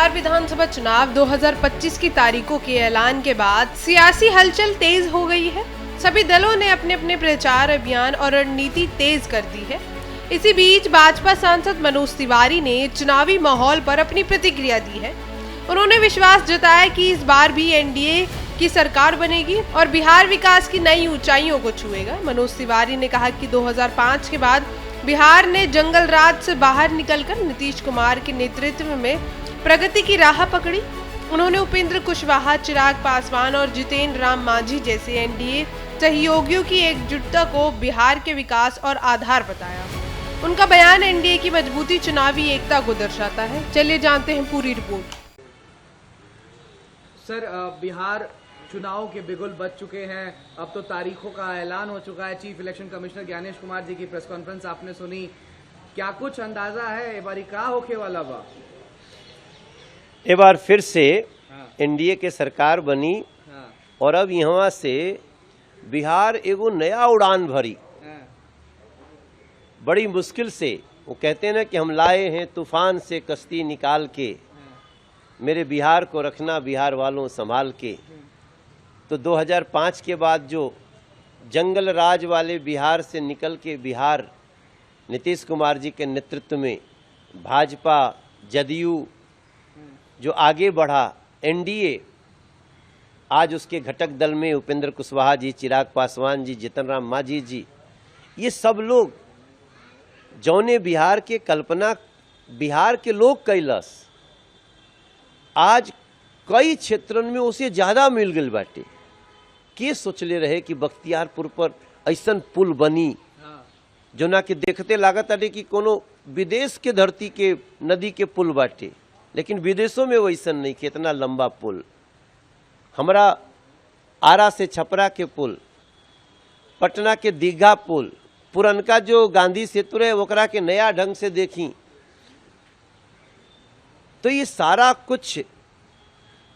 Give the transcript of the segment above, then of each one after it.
बिहार विधानसभा चुनाव 2025 की तारीखों के ऐलान के बाद सियासी हलचल तेज हो गई है। सभी दलों ने अपने अपने प्रचार अभियान और रणनीति तेज कर दी है। इसी बीच भाजपा सांसद मनोज तिवारी ने चुनावी माहौल पर अपनी प्रतिक्रिया दी है। उन्होंने विश्वास जताया कि इस बार भी एनडीए की सरकार बनेगी और बिहार विकास की नई ऊंचाइयों को छुएगा। मनोज तिवारी ने कहा कि 2005 के बाद बिहार ने जंगल राज से बाहर निकलकर नीतीश कुमार के नेतृत्व में प्रगति की राह पकड़ी। उन्होंने उपेंद्र कुशवाहा, चिराग पासवान और जितेंद्र राम मांझी जैसे एनडीए सहयोगियों की एकजुटता को बिहार के विकास और आधार बताया। उनका बयान एनडीए की मजबूती चुनावी एकता को दर्शाता है। चलिए जानते हैं पूरी रिपोर्ट। सर, बिहार चुनाव के बिगुल बज चुके हैं। अब तो तारीखों का ऐलान हो चुका है। Chief election commissioner Gyanesh Kumar ji की प्रेस कॉन्फ्रेंस आपने सुनी। क्या कुछ अंदाजा है ए बारी का होके वाला बा? एक बार फिर से एनडीए के सरकार बनी और अब यहाँ से बिहार एगो नया उड़ान भरी। बड़ी मुश्किल से वो कहते हैं ना कि हम लाए हैं तूफान से कश्ती निकाल के, मेरे बिहार को रखना बिहार वालों संभाल के। तो 2005 के बाद जो जंगल राज वाले बिहार से निकल के बिहार नीतीश कुमार जी के नेतृत्व में भाजपा जदयू जो आगे बढ़ा, एनडीए आज उसके घटक दल में उपेंद्र कुशवाहा जी, चिराग पासवान जी, जितेंद्र राम मांझी जी, ये सब लोग जौने बिहार के कल्पना बिहार के लोग कैलस आज कई क्षेत्रों में उसे ज्यादा मिल गई बाटे। के सोचले रहे कि बख्तियारपुर पर ऐसन पुल बनी जो ना कि देखते लागत अरे कि कोनो विदेश के धरती के नदी के पुल बाटे, लेकिन विदेशों में वैसन नहीं कि इतना लंबा पुल। हमरा आरा से छपरा के पुल, पटना के दीघा पुल, पुरनका जो गांधी सेतु है ओकरा के नया ढंग से देखी। तो ये सारा कुछ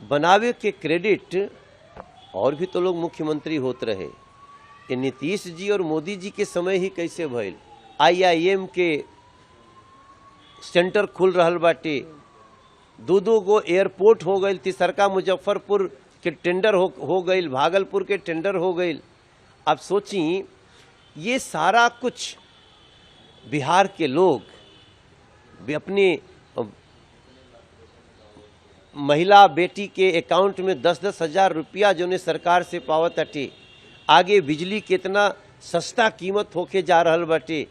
बनावे के क्रेडिट और भी तो लोग मुख्यमंत्री होते रहे। ये नीतीश जी और मोदी जी के समय ही कैसे भइल। IIM के सेंटर खुल रहल बाटे, दो गो एयरपोर्ट हो गई, तीसरका मुजफ्फरपुर के टेंडर हो गई, भागलपुर के टेंडर हो गई। अब सोची ये सारा कुछ बिहार के लोग भी अपने महिला बेटी के अकाउंट में 10-10 हजार रुपया जो ने सरकार से पावत अटे, आगे बिजली कितना सस्ता कीमत होके जा रहल बाटे।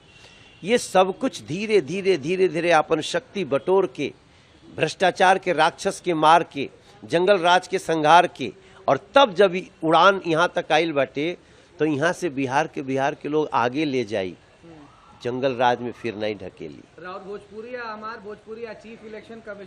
ये सब कुछ धीरे धीरे अपन शक्ति बटोर के भ्रष्टाचार के राक्षस के मार के, जंगल राज के संहार के, और तब जब उड़ान यहाँ तक आइल बाटे तो यहाँ से बिहार के लोग आगे ले जाई, जंगल राज में फिर नहीं ढकेली। राउत भोजपुरिया, हमार भोजपुरिया चीफ इलेक्शन कमिश्नर